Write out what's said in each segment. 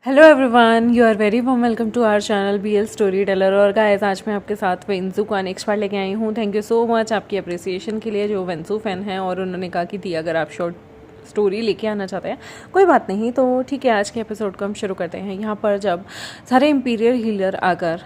Hello everyone, you are very warm welcome to our channel BL story teller. और guys, आज मैं आपके साथ वेंसू का नेक्स्ट पार्ट लेके आई हूँ। थैंक यू सो मच आपकी अप्रिसिएशन के लिए, जो वेंसू फ़ैन है। और उन्होंने कहा कि थी अगर आप शॉर्ट स्टोरी लेके आना चाहते हैं, कोई बात नहीं, तो ठीक है, आज के एपिसोड को हम शुरू करते हैं। यहाँ पर जब सारे इम्पीरियल हीलर आकर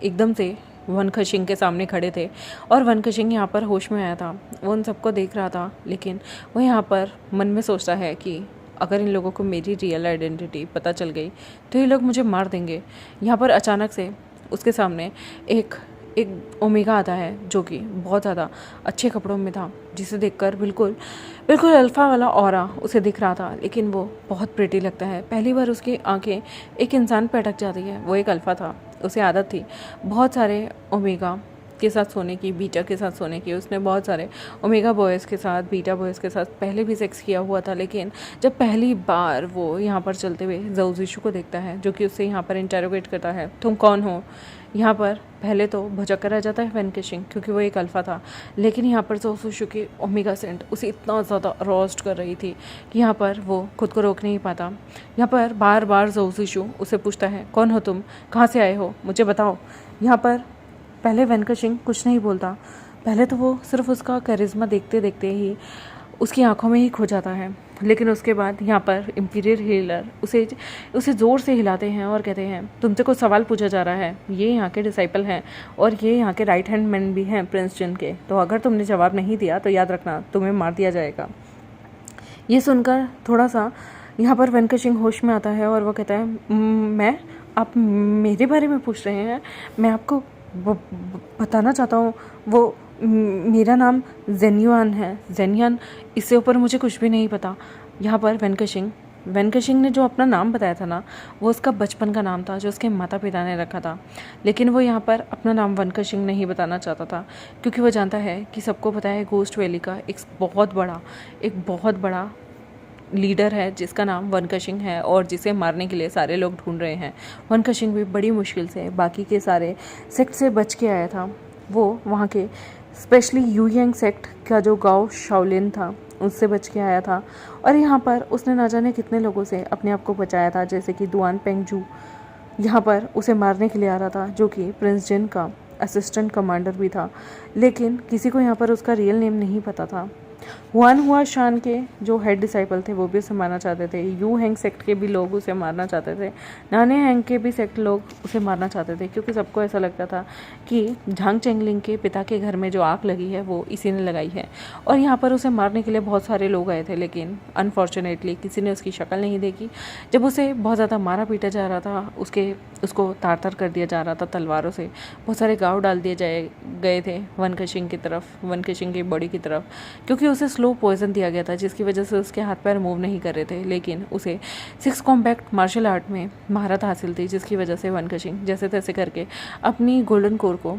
एकदम से वन खशिंग के सामने खड़े थे और वन खशिंग यहाँ पर होश में आया था। वो उन सबको देख रहा था, लेकिन वो यहाँ पर मन में सोचता है कि अगर इन लोगों को मेरी रियल आइडेंटिटी पता चल गई तो ये लोग मुझे मार देंगे। यहाँ पर अचानक से उसके सामने एक एक ओमेगा आता है, जो कि बहुत ज़्यादा अच्छे कपड़ों में था, जिसे देखकर बिल्कुल बिल्कुल अल्फ़ा वाला ऑरा उसे दिख रहा था। लेकिन वो बहुत प्रिटी लगता है। पहली बार उसकी आंखें एक इंसान पे अटक जाती है। वो एक अल्फ़ा था, उसे आदत थी बहुत सारे ओमेगा के साथ सोने की, बीटा के साथ सोने की। उसने बहुत सारे ओमेगा बॉयज़ के साथ, बीटा बॉयज़ के साथ पहले भी सेक्स किया हुआ था। लेकिन जब पहली बार वो यहाँ पर चलते हुए ज़ोज़िशु को देखता है, जो कि उससे यहाँ पर इंटरोगेट करता है, तुम कौन हो। यहाँ पर पहले तो भौचक्कर कर रह जाता है वन खशिंग, क्योंकि वो एक अल्फ़ा था। लेकिन यहाँ पर ज़ोज़िशु की ओमेगा सेंट उसे इतना ज़्यादा रोस्ट कर रही थी कि यहाँ पर वो खुद को रोक नहीं पाता। यहाँ पर बार बार ज़ोज़िशु उसे पूछता है, कौन हो तुम, कहाँ से आए हो, मुझे बताओ। यहाँ पर पहले वन खशिंग कुछ नहीं बोलता। पहले तो वो सिर्फ उसका करिश्मा देखते देखते ही उसकी आंखों में ही खो जाता है। लेकिन उसके बाद यहाँ पर इम्पीरियल हीलर उसे ज़ोर से हिलाते हैं और कहते हैं, तुमसे कुछ सवाल पूछा जा रहा है। ये यहाँ के डिसाइपल हैं और ये यहाँ के राइट हैंड मैन भी हैं प्रिंस जिन के। तो अगर तुमने जवाब नहीं दिया तो याद रखना, तुम्हें मार दिया जाएगा। ये सुनकर थोड़ा सा यहाँ पर वन खशिंग होश में आता है और वो कहता है, मैं, आप मेरे बारे में पूछ रहे हैं? मैं आपको बताना चाहता हूँ, वो मेरा नाम जेन्युआन है, जेन्यान। इससे ऊपर मुझे कुछ भी नहीं पता। यहाँ पर वन खशिंग ने जो अपना नाम बताया था ना, वो उसका बचपन का नाम था, जो उसके माता पिता ने रखा था। लेकिन वो यहाँ पर अपना नाम वन खशिंग नहीं बताना चाहता था, क्योंकि वो जानता है कि सबको पता है घोस्ट वैली का एक बहुत बड़ा लीडर है जिसका नाम वन खशिंग है और जिसे मारने के लिए सारे लोग ढूंढ रहे हैं। वन खशिंग भी बड़ी मुश्किल से बाकी के सारे सेक्ट से बच के आया था। वो वहाँ के स्पेशली यूयंग सेक्ट का जो गांव शाओलिन था, उससे बच के आया था। और यहाँ पर उसने ना जाने कितने लोगों से अपने आप को बचाया था, जैसे कि दुआन पेंगजू यहाँ पर उसे मारने के लिए आ रहा था, जो कि प्रिंस जिन का असिस्टेंट कमांडर भी था। लेकिन किसी को यहाँ पर उसका रियल नेम नहीं पता था। हुआन हुआ शान के जो हेड डिसाइपल थे वो भी उसे मारना चाहते थे। यू हैंग सेक्ट के भी लोग उसे मारना चाहते थे। नाने हैंग के भी सेक्ट लोग उसे मारना चाहते थे, क्योंकि सबको ऐसा लगता था कि झांग चेंगलिंग के पिता के घर में जो आग लगी है वो इसी ने लगाई है। और यहाँ पर उसे मारने के लिए बहुत सारे लोग आए थे, लेकिन अनफॉर्चुनेटली किसी ने उसकी शक्ल नहीं देखी। जब उसे बहुत ज़्यादा मारा पीटा जा रहा था, उसको तार तार कर दिया जा रहा था तलवारों से, बहुत सारे घाव डाल दिए गए थे वन खशिंग की तरफ, वन खशिंग की बॉडी की तरफ, क्योंकि उसे स्लो पॉइजन दिया गया था, जिसकी वजह से उसके हाथ पैर मूव नहीं कर रहे थे। लेकिन उसे 6 कॉम्बैट मार्शल आर्ट में महारत हासिल थी, जिसकी वजह से वन खशिंग जैसे तैसे करके अपनी गोल्डन कोर को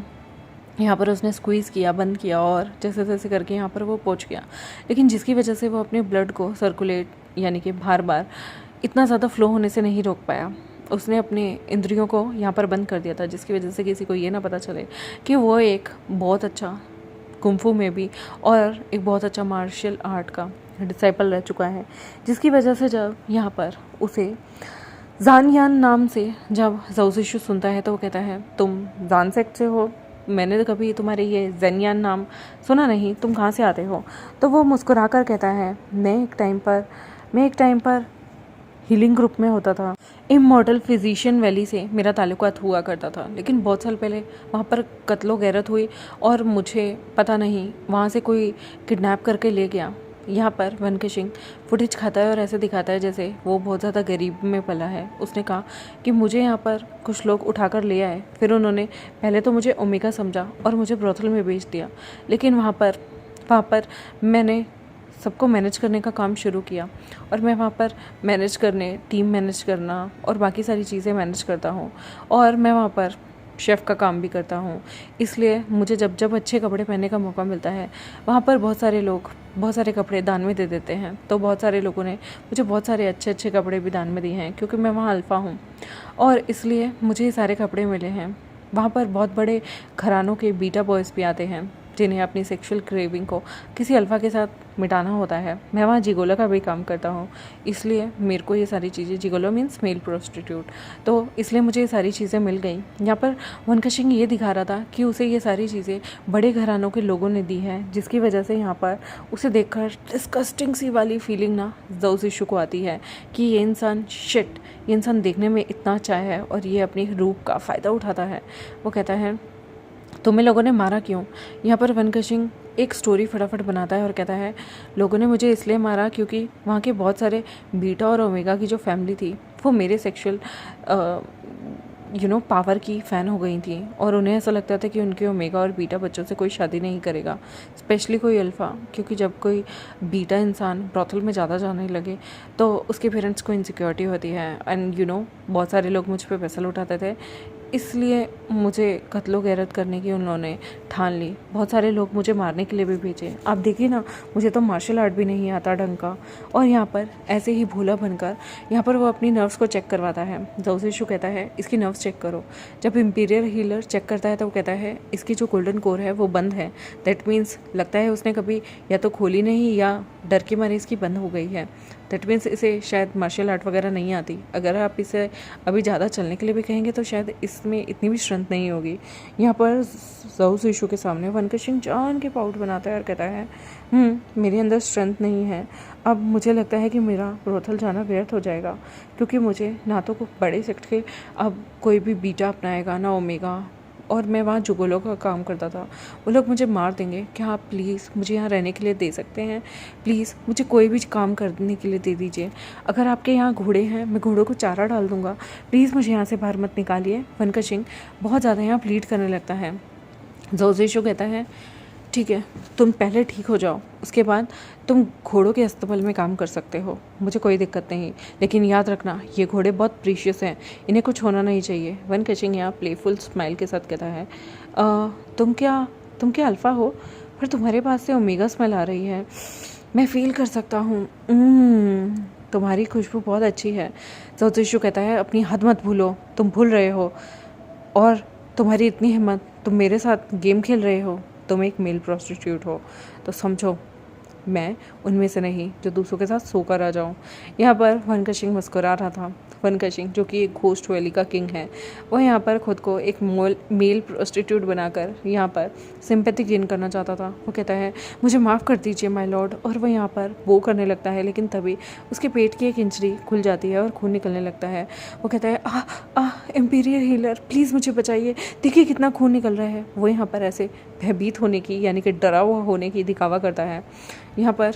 यहाँ पर उसने स्क्वीज़ किया, बंद किया, और जैसे तैसे करके यहाँ पर वो पहुँच गया। लेकिन जिसकी वजह से वो अपने ब्लड को सर्कुलेट, यानी कि बार बार इतना ज़्यादा फ्लो होने से नहीं रोक पाया। उसने अपने इंद्रियों को यहाँ पर बंद कर दिया था, जिसकी वजह से किसी को ये ना पता चले कि वो एक बहुत अच्छा कुंफू में भी और एक बहुत अच्छा मार्शल आर्ट का डिसाइपल रह चुका है। जिसकी वजह से जब यहाँ पर उसे जानियान नाम से जब ज़ोज़िशु सुनता है तो वो कहता है, तुम जान सेक्ट से हो? मैंने तो कभी तुम्हारे ये जेन्यान नाम सुना नहीं, तुम कहाँ से आते हो? तो वो मुस्कुरा कर कहता है, मैं एक टाइम पर हीलिंग ग्रुप में होता था। इमॉर्टल फिजिशियन वैली से मेरा ताल्लुकात हुआ करता था, लेकिन बहुत साल पहले वहाँ पर कत्लो गैरत हुई और मुझे पता नहीं, वहाँ से कोई किडनैप करके ले गया। यहाँ पर वन खशिंग फुटेज खाता है और ऐसे दिखाता है जैसे वो बहुत ज़्यादा गरीब में पला है। उसने कहा कि मुझे यहाँ पर कुछ लोग उठाकर ले आए, फिर उन्होंने पहले तो मुझे ओमेगा समझा और मुझे ब्रोथल में भेज दिया। लेकिन वहाँ पर मैंने सबको मैनेज करने का काम शुरू किया और मैं वहाँ पर टीम मैनेज करना और बाकी सारी चीज़ें मैनेज करता हूँ, और मैं वहाँ पर शेफ़ का काम भी करता हूँ। इसलिए मुझे जब अच्छे कपड़े पहनने का मौका मिलता है, वहाँ पर बहुत सारे लोग बहुत सारे कपड़े दान में दे देते हैं। तो बहुत सारे लोगों ने मुझे बहुत सारे अच्छे अच्छे कपड़े भी दान में दिए हैं, क्योंकि मैं वहाँ अल्फ़ा हूँ और इसलिए मुझे ये सारे कपड़े मिले हैं। वहाँ पर बहुत बड़े घरानों के बीटा बॉयज़ भी आते हैं, जिन्हें अपनी सेक्सुअल क्रेविंग को किसी अल्फ़ा के साथ मिटाना होता है। मैं वहाँ जिगोलो का भी काम करता हूँ, इसलिए मेरे को ये सारी चीज़ें, जिगोलो मीन्स मेल प्रोस्टिट्यूट, तो इसलिए मुझे ये सारी चीज़ें मिल गई। यहाँ पर वनकशिंग ये दिखा रहा था कि उसे ये सारी चीज़ें बड़े घरानों के लोगों ने दी हैं, जिसकी वजह से यहाँ पर उसे देखकर डिस्कस्टिंग सी वाली फीलिंग ना ज़ो ज़िशु को आती है कि ये इंसान शिट, ये इंसान देखने में इतना अच्छा है और ये अपनी रूप का फ़ायदा उठाता है। वो कहता है तुम्हें लोगों ने मारा क्यों। यहाँ पर वनकशिंग एक स्टोरी फटाफट बनाता है और कहता है लोगों ने मुझे इसलिए मारा क्योंकि वहाँ के बहुत सारे बीटा और ओमेगा की जो फैमिली थी वो मेरे सेक्सुअल पावर की फ़ैन हो गई थी और उन्हें ऐसा लगता था कि उनके ओमेगा और बीटा बच्चों से कोई शादी नहीं करेगा, स्पेशली कोई अल्फ़ा, क्योंकि जब कोई बीटा इंसान ब्रॉथल में ज़्यादा जाने लगे तो उसके पेरेंट्स को इनसिक्योरिटी होती है। एंड बहुत सारे लोग मुझ पर पैसा लुटाते थे, इसलिए मुझे कत्लो गैरत करने की उन्होंने ठान ली। बहुत सारे लोग मुझे मारने के लिए भी भेजे। आप देखिए ना, मुझे तो मार्शल आर्ट भी नहीं आता ढंग का। और यहाँ पर ऐसे ही भोला बनकर यहाँ पर वो अपनी नर्व्स को चेक करवाता है। ज़ो ज़िशु कहता है इसकी नर्व्स चेक करो। जब इम्पीरियल हीलर चेक करता है तो वो कहता है इसकी जो गोल्डन कोर है वो बंद है। दैट मीन्स लगता है उसने कभी या तो खोली नहीं या डर के मारे इसकी बंद हो गई है। दैट मीन्स इसे शायद मार्शल आर्ट वगैरह नहीं आती। अगर आप इसे अभी ज़्यादा चलने के लिए भी कहेंगे तो शायद इसमें इतनी भी स्ट्रेंथ नहीं होगी। यहाँ पर ज़ो ज़िशु के सामने वनकशिंग जान के पाउट बनाता है और कहता है मेरे अंदर स्ट्रेंथ नहीं है। अब मुझे लगता है कि मेरा ब्रोथल जाना व्यर्थ हो जाएगा, क्योंकि मुझे ना तो बड़े सेक्ट के अब कोई भी बीटा अपनाएगा ना ओमेगा, और मैं वहाँ जुगोलो का काम करता था। वो लोग मुझे मार देंगे। क्या आप प्लीज़ मुझे यहाँ रहने के लिए दे सकते हैं? प्लीज़ मुझे कोई भी काम करने के लिए दे दीजिए। अगर आपके यहाँ घोड़े हैं मैं घोड़ों को चारा डाल दूँगा। प्लीज़ मुझे यहाँ से बाहर मत निकालिए। वनकशिंग बहुत ज़्यादा यहाँ प्लीड करने लगता है। ज़ो ज़िशु कहता है ठीक है, तुम पहले ठीक हो जाओ, उसके बाद तुम घोड़ों के अस्तबल में काम कर सकते हो, मुझे कोई दिक्कत नहीं। लेकिन याद रखना ये घोड़े बहुत प्रीशियस हैं, इन्हें कुछ होना नहीं चाहिए। वनकशिंग यहाँ प्लेफुल स्माइल के साथ कहता है तुम क्या अल्फ़ा हो, पर तुम्हारे पास से ओमेगा स्मेल आ रही है, मैं फ़ील कर सकता हूँ। तुम्हारी खुशबू बहुत अच्छी है। ज़ो ज़िशु कहता है अपनी हद मत भूलो, तुम भूल रहे हो, और तुम्हारी इतनी हिम्मत, तुम मेरे साथ गेम खेल रहे हो, तुम एक मेल प्रोस्टिट्यूट हो, तो समझो मैं उनमें से नहीं जो दूसरों के साथ सोकर आ जाऊँ। यहाँ पर वनकशिंग मुस्कुरा रहा था। वनकशिंग जो कि एक घोस्ट वैली का किंग है, वो यहाँ पर खुद को एक मेल प्रोस्टिट्यूट बनाकर यहाँ पर सिंपैथी गेन करना चाहता था। वो कहता है मुझे माफ़ कर दीजिए माय लॉर्ड, और वो यहाँ पर वो करने लगता है, लेकिन तभी उसके पेट की एक इंचरी खुल जाती है और खून निकलने लगता है। वो कहता है एम्पीरियल हीलर प्लीज़ मुझे बचाइए, देखिए कितना खून निकल रहा है। वो यहाँ पर ऐसे भयभीत होने की यानी कि डरा हुआ होने की दिखावा करता है। यहाँ पर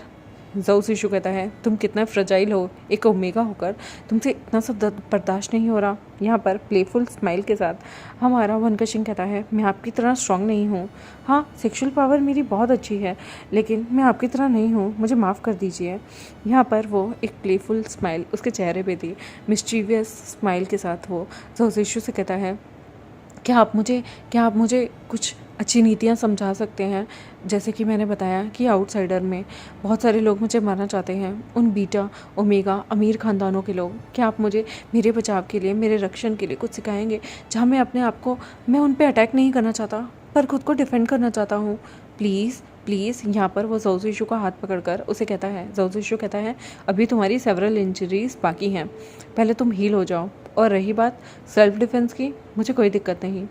ज़ो ज़िशु कहता है तुम कितना फ्रजाइल हो, एक ओमेगा होकर तुमसे इतना सब दर्द बर्दाश्त नहीं हो रहा। यहाँ पर प्लेफुल स्माइल के साथ हमारा वनकशिंग कहता है मैं आपकी तरह स्ट्रांग नहीं हूँ। हाँ, सेक्सुअल पावर मेरी बहुत अच्छी है, लेकिन मैं आपकी तरह नहीं हूँ, मुझे माफ़ कर दीजिए। यहाँ पर वो एक प्लेफुल स्माइल उसके चेहरे पे थी, मिस्टीवियस स्माइल के साथ वो ज़ो ज़िशु से कहता है क्या आप मुझे कुछ अच्छी नीतियाँ समझा सकते हैं? जैसे कि मैंने बताया कि आउटसाइडर में बहुत सारे लोग मुझे मारना चाहते हैं, उन बीटा ओमेगा अमीर ख़ानदानों के लोग। क्या आप मुझे मेरे बचाव के लिए, मेरे रक्षण के लिए कुछ सिखाएंगे, जहाँ मैं उन पे अटैक नहीं करना चाहता पर खुद को डिफेंड करना चाहता हूँ? प्लीज़। यहाँ पर वो ज़ो ज़िशु का हाथ पकड़कर उसे कहता है, ज़ो ज़िशु कहता है अभी तुम्हारी सेवरल इंजरीज बाकी हैं, पहले तुम हील हो जाओ। और रही बात सेल्फ डिफेंस की, मुझे कोई दिक्कत नहीं।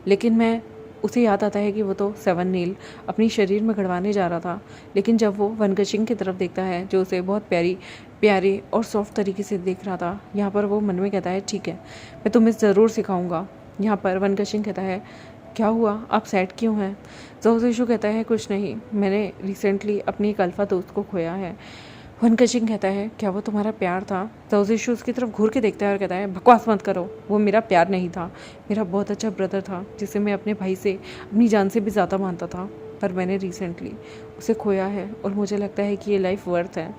लेकिन उसे याद आता है कि वो तो 7 नील अपनी शरीर में गड़वाने जा रहा था। लेकिन जब वो वनकशिंग की तरफ देखता है जो उसे बहुत प्यारे और सॉफ्ट तरीके से देख रहा था, यहाँ पर वो मन में कहता है ठीक है, मैं तुम्हें ज़रूर सिखाऊंगा। यहाँ पर वनकशिंग कहता है क्या हुआ, आप सैड क्यों हैं? ज़ो ज़िशु कहता है कुछ नहीं, मैंने रिसेंटली अपनी एक अल्फ़ा दोस्त को खोया है। वनकशिंग कहता है क्या वो तुम्हारा प्यार था? ज़ो ज़िशु उसकी तरफ घूर के देखता है और कहता है बकवास मत करो, वो मेरा प्यार नहीं था, मेरा बहुत अच्छा ब्रदर था जिसे मैं अपने भाई से, अपनी जान से भी ज़्यादा मानता था, पर मैंने रिसेंटली उसे खोया है और मुझे लगता है कि ये लाइफ वर्थ है।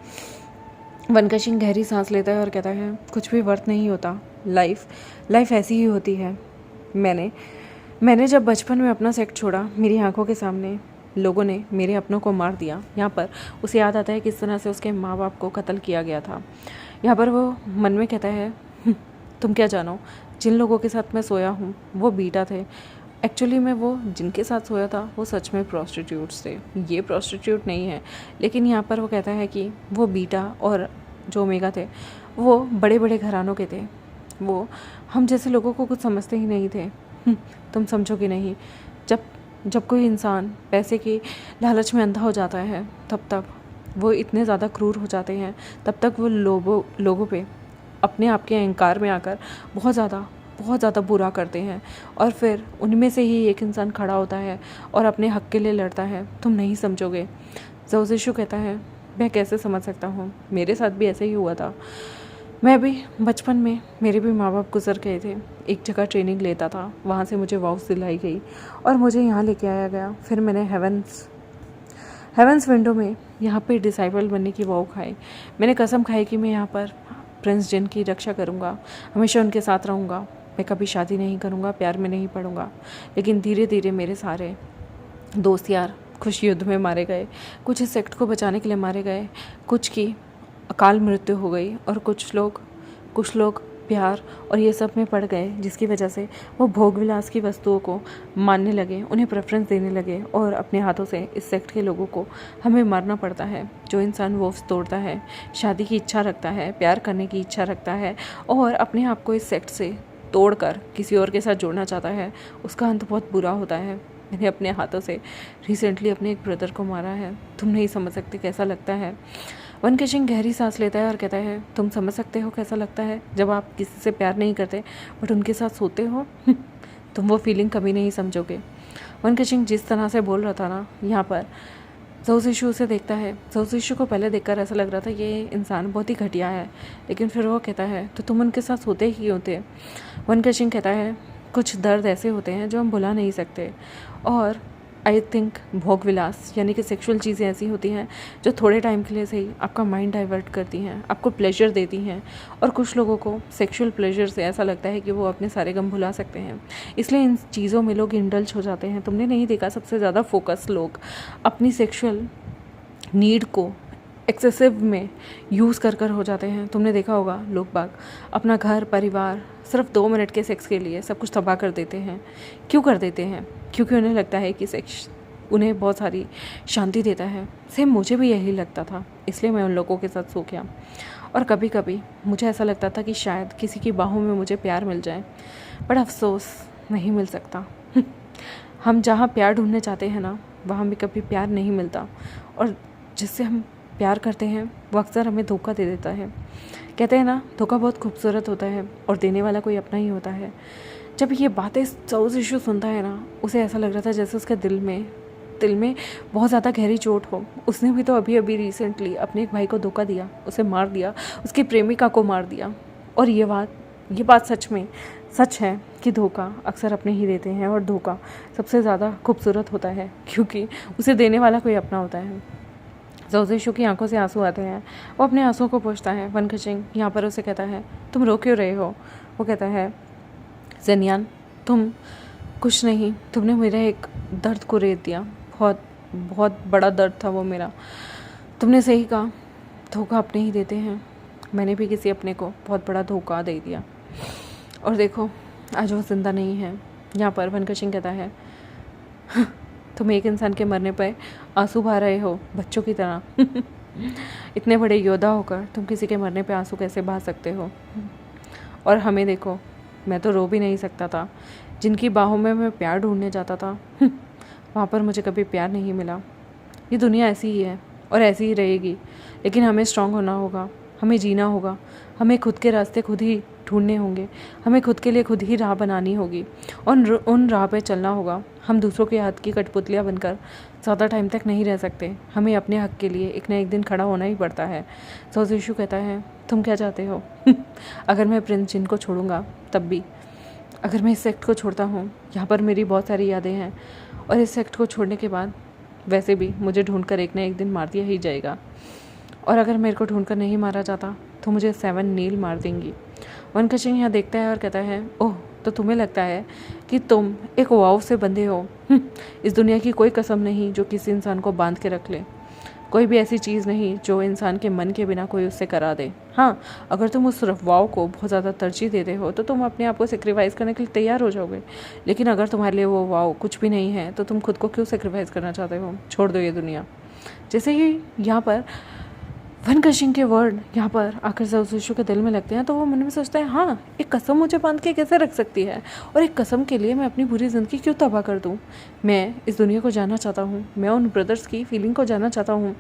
वनकशिंग गहरी सांस लेता है और कहता है कुछ भी वर्थ नहीं होता, लाइफ ऐसी ही होती है। मैंने जब बचपन में अपना सेक्ट छोड़ा, मेरी आंखों के सामने लोगों ने मेरे अपनों को मार दिया। यहाँ पर उसे याद आता है किस तरह से उसके माँ बाप को कत्ल किया गया था। यहाँ पर वो मन में कहता है तुम क्या जानो, जिन लोगों के साथ मैं सोया हूँ वो बीटा थे, एक्चुअली में वो जिनके साथ सोया था वो सच में प्रोस्टिट्यूट्स थे, ये प्रोस्टिट्यूट नहीं है। लेकिन यहाँ पर वो कहता है कि वो बीटा और जो ओमेगा थे वो बड़े बड़े घरानों के थे, वो हम जैसे लोगों को कुछ समझते ही नहीं थे। तुम समझोगे नहीं, जब जब कोई इंसान पैसे की लालच में अंधा हो जाता है तब तक वो इतने ज़्यादा क्रूर हो जाते हैं, तब तक वो लोगों पे अपने आप के अहंकार में आकर बहुत ज़्यादा बुरा करते हैं। और फिर उनमें से ही एक इंसान खड़ा होता है और अपने हक़ के लिए लड़ता है। तुम नहीं समझोगे। ज़ोज़िशु कहता है, मैं कैसे समझ सकता हूँ, मेरे साथ भी ऐसे ही हुआ था। मैं भी बचपन में, मेरे भी माँ बाप गुजर गए थे। एक जगह ट्रेनिंग लेता था, वहाँ से मुझे वाउस दिलाई गई और मुझे यहाँ लेके आया गया। फिर मैंने हेवंस विंडो में यहाँ पे डिसाइबल बनने की वाव खाई। मैंने कसम खाई कि मैं यहाँ पर प्रिंस जिन की रक्षा करूँगा, हमेशा उनके साथ रहूँगा। मैं कभी शादी नहीं करूँगा, प्यार में नहीं पड़ूँगा। लेकिन धीरे धीरे मेरे सारे दोस्त यार कुछ युद्ध में मारे गए, कुछ इस सेक्ट को बचाने के लिए मारे गए, कुछ की अकाल मृत्यु हो गई और कुछ लोग प्यार और ये सब में पड़ गए, जिसकी वजह से वो भोग विलास की वस्तुओं को मानने लगे, उन्हें प्रेफरेंस देने लगे और अपने हाथों से इस सेक्ट के लोगों को हमें मारना पड़ता है। जो इंसान वोव्स तोड़ता है, शादी की इच्छा रखता है, प्यार करने की इच्छा रखता है और अपने आप को इस सेक्ट से तोड़कर किसी और के साथ जोड़ना चाहता है, उसका अंत बहुत बुरा होता है। मैंने अपने हाथों से रिसेंटली अपने एक ब्रदर को मारा है। तुम नहीं समझ सकते कैसा लगता है। वन केशिंग गहरी सांस लेता है और कहता है, तुम समझ सकते हो कैसा लगता है जब आप किसी से प्यार नहीं करते बट उनके साथ सोते हो। तुम वो फीलिंग कभी नहीं समझोगे। वन केशिंग जिस तरह से बोल रहा था ना, यहाँ पर ज़ोज़िशु उसे देखता है। ज़ोज़िशु को पहले देखकर ऐसा लग रहा था ये इंसान बहुत ही घटिया है, लेकिन फिर वो कहता है, तो तुम उनके साथ सोते ही होते। वन केशिंग कहता है, कुछ दर्द ऐसे होते हैं जो हम भुला नहीं सकते और आई थिंक भोग विलास यानी कि सेक्सुअल चीज़ें ऐसी होती हैं जो थोड़े टाइम के लिए सही आपका माइंड डाइवर्ट करती हैं, आपको प्लेजर देती हैं। और कुछ लोगों को सेक्सुअल प्लेजर से ऐसा लगता है कि वो अपने सारे गम भुला सकते हैं, इसलिए इन चीज़ों में लोग इंडल्ज हो जाते हैं। तुमने नहीं देखा, सबसे ज़्यादा फोकस लोग अपनी सेक्सुअल नीड को एक्सेसिव में यूज़ कर हो जाते हैं। तुमने देखा होगा लोग बाग अपना घर परिवार सिर्फ 2 मिनट के सेक्स के लिए सब कुछ तबाह कर देते हैं। क्यों कर देते हैं? क्योंकि उन्हें लगता है कि सेक्स उन्हें बहुत सारी शांति देता है। सेम मुझे भी यही लगता था, इसलिए मैं उन लोगों के साथ सो गया। और कभी कभी मुझे ऐसा लगता था कि शायद किसी की बाहों में मुझे प्यार मिल जाए, बट अफसोस नहीं मिल सकता। हम जहाँ प्यार ढूंढने चाहते हैं ना, वहाँ भी कभी प्यार नहीं मिलता और जिससे हम प्यार करते हैं वो अक्सर हमें धोखा दे देता है। कहते हैं ना, धोखा बहुत खूबसूरत होता है और देने वाला कोई अपना ही होता है। जब ये बातें ज़ोज़िशु सुनता है ना, उसे ऐसा लग रहा था जैसे उसके दिल में बहुत ज़्यादा गहरी चोट हो। उसने भी तो अभी रिसेंटली अपने एक भाई को धोखा दिया, उसे मार दिया, उसकी प्रेमिका को मार दिया। और ये बात सच में सच है कि धोखा अक्सर अपने ही देते हैं और धोखा सबसे ज़्यादा खूबसूरत होता है क्योंकि उसे देने वाला कोई अपना होता है। ज़ोज़िशु की आंखों से आंसू आते हैं, वो अपने आंसुओं को पोंछता है। वन केशिंग यहाँ पर उसे कहता है, तुम रो क्यों रहे हो? वो कहता है, ज़ेनियान तुम कुछ नहीं, तुमने मेरे एक दर्द को रेत दिया, बहुत बहुत बड़ा दर्द था वो मेरा। तुमने सही कहा, धोखा अपने ही देते हैं। मैंने भी किसी अपने को बहुत बड़ा धोखा दे दिया और देखो आज वो जिंदा नहीं है। यहाँ पर वन केशिंग कहता है, तुम एक इंसान के मरने पर आंसू बहा रहे हो बच्चों की तरह। इतने बड़े योद्धा होकर तुम किसी के मरने पे आंसू कैसे बहा सकते हो? और हमें देखो, मैं तो रो भी नहीं सकता था। जिनकी बाहों में मैं प्यार ढूंढने जाता था वहाँ पर मुझे कभी प्यार नहीं मिला। ये दुनिया ऐसी ही है और ऐसी ही रहेगी, लेकिन हमें स्ट्रांग होना होगा, हमें जीना होगा, हमें खुद के रास्ते खुद ही ढूंढने होंगे, हमें खुद के लिए खुद ही राह बनानी होगी और उन राह पे चलना होगा। हम दूसरों के हाथ की कठपुतलियाँ बनकर ज़्यादा टाइम तक नहीं रह सकते। हमें अपने हक के लिए एक ना एक दिन खड़ा होना ही पड़ता है। ज़ोज़िशु कहता है, तुम क्या चाहते हो? अगर मैं प्रिंस जिन को छोड़ूंगा तब भी, अगर मैं इस सेक्ट को छोड़ता हूँ, यहाँ पर मेरी बहुत सारी यादें हैं और इस सेक्ट को छोड़ने के बाद वैसे भी मुझे ढूंढकर एक ना एक दिन मार दिया ही जाएगा। और अगर मेरे को ढूंढकर नहीं मारा जाता तो मुझे 7 नील मार देंगी। वन केशिंग यहाँ देखता है और कहता है, ओह तो तुम्हें लगता है कि तुम एक वाव से बंधे हो? इस दुनिया की कोई कसम नहीं जो किसी इंसान को बांध के रख ले। कोई भी ऐसी चीज़ नहीं जो इंसान के मन के बिना कोई उससे करा दे। हाँ, अगर तुम उस वाव को बहुत ज़्यादा तरजीह देते हो तो तुम अपने आप को सेक्रीफाइस करने के लिए तैयार हो जाओगे। लेकिन अगर तुम्हारे लिए वो वाव कुछ भी नहीं है तो तुम खुद को क्यों सेक्रीफाइस करना चाहते हो? छोड़ दो ये दुनिया। जैसे ही यहाँ पर वनकशिंग के वर्ड यहाँ पर आकर ज़ोशिशु के दिल में लगते हैं तो वो मन में सोचता है, हाँ, एक कसम मुझे बांध के कैसे रख सकती है, और एक कसम के लिए मैं अपनी पूरी ज़िंदगी क्यों तबाह कर दूँ। मैं इस दुनिया को जानना चाहता हूँ, मैं उन ब्रदर्स की फीलिंग को जानना चाहता हूँ,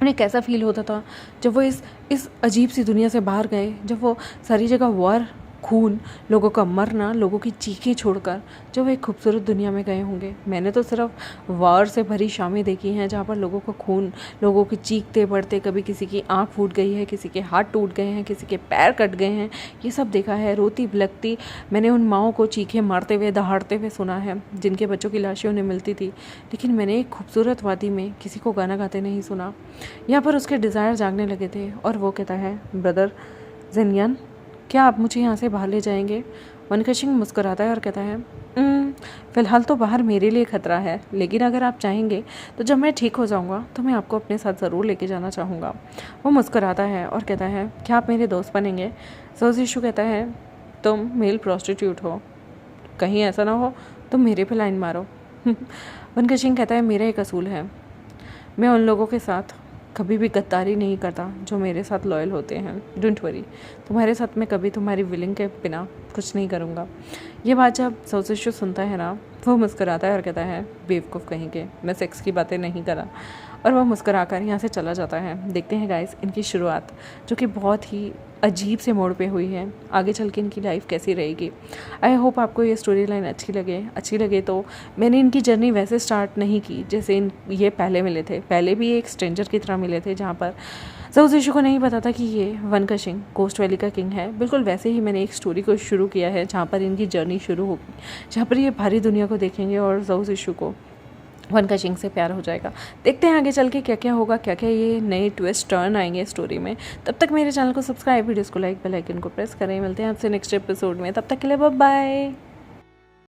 उन्हें कैसा फील होता था जब वो इस अजीब सी दुनिया से बाहर गए, जब वो सारी जगह वार, खून, लोगों का मरना, लोगों की चीखें छोड़कर जब वो एक खूबसूरत दुनिया में गए होंगे। मैंने तो सिर्फ वार से भरी शामें देखी हैं जहाँ पर लोगों का खून, लोगों की चीखते पड़ते, कभी किसी की आंख फूट गई है, किसी के हाथ टूट गए हैं, किसी के पैर कट गए हैं, ये सब देखा है। रोती बिलखती मैंने उन माओं को चीखें मारते हुए, दहाड़ते हुए सुना है जिनके बच्चों की लाशें उन्हें मिलती थी। लेकिन मैंने एक खूबसूरत वादी में किसी को गाना गाते नहीं सुना। यहाँ पर उसके डिज़ायर जागने लगे थे और वो कहता है, ब्रदर ज़ेनयान, क्या आप मुझे यहाँ से बाहर ले जाएंगे? वनकशिंग मुस्कुराता है और कहता है, फ़िलहाल तो बाहर मेरे लिए खतरा है, लेकिन अगर आप चाहेंगे तो जब मैं ठीक हो जाऊँगा तो मैं आपको अपने साथ ज़रूर लेके जाना चाहूँगा। वो मुस्कुराता है और कहता है, क्या आप मेरे दोस्त बनेंगे? ज़ोशिशु कहता है, तुम मेल प्रोस्टिट्यूट हो, कहीं ऐसा ना हो तुम मेरे पे लाइन मारो। वनकशिंग कहता है, मेरा एक असूल है, मैं उन लोगों के साथ कभी भी गद्दारी नहीं करता जो मेरे साथ लॉयल होते हैं। डोंट वरी, तुम्हारे साथ मैं कभी तुम्हारी विलिंग के बिना कुछ नहीं करूँगा। ये बात जब ज़ोशिशु सुनता है ना, वो मुस्कुराता है और कहता है, बेवकूफ़ कहीं के, मैं सेक्स की बातें नहीं करा। और वह मुस्कुराकर यहाँ से चला जाता है। देखते हैं गाइस इनकी शुरुआत, जो कि बहुत ही अजीब से मोड़ पे हुई है, आगे चल के इनकी लाइफ कैसी रहेगी। आई होप आपको ये स्टोरी लाइन अच्छी लगे तो मैंने इनकी जर्नी वैसे स्टार्ट नहीं की जैसे ये पहले मिले थे। पहले भी एक स्ट्रेंजर की तरह मिले थे जहाँ पर ज़ोशिशु को नहीं पता था कि ये वनकशिंग कोस्ट वैली का किंग है। बिल्कुल वैसे ही मैंने एक स्टोरी को शुरू किया है जहाँ पर इनकी जर्नी शुरू होगी, जहाँ पर ये भारी दुनिया को देखेंगे और ज़ोशिशु को वनकशिंग से प्यार हो जाएगा। देखते हैं आगे चल के क्या क्या होगा, क्या क्या ये नए ट्विस्ट टर्न आएंगे स्टोरी में। तब तक मेरे चैनल को सब्सक्राइब, वीडियोस को लाइक, बेल आइकन को प्रेस करें। मिलते हैं आपसे नेक्स्ट एपिसोड में, तब तक के लिए बाय बाय।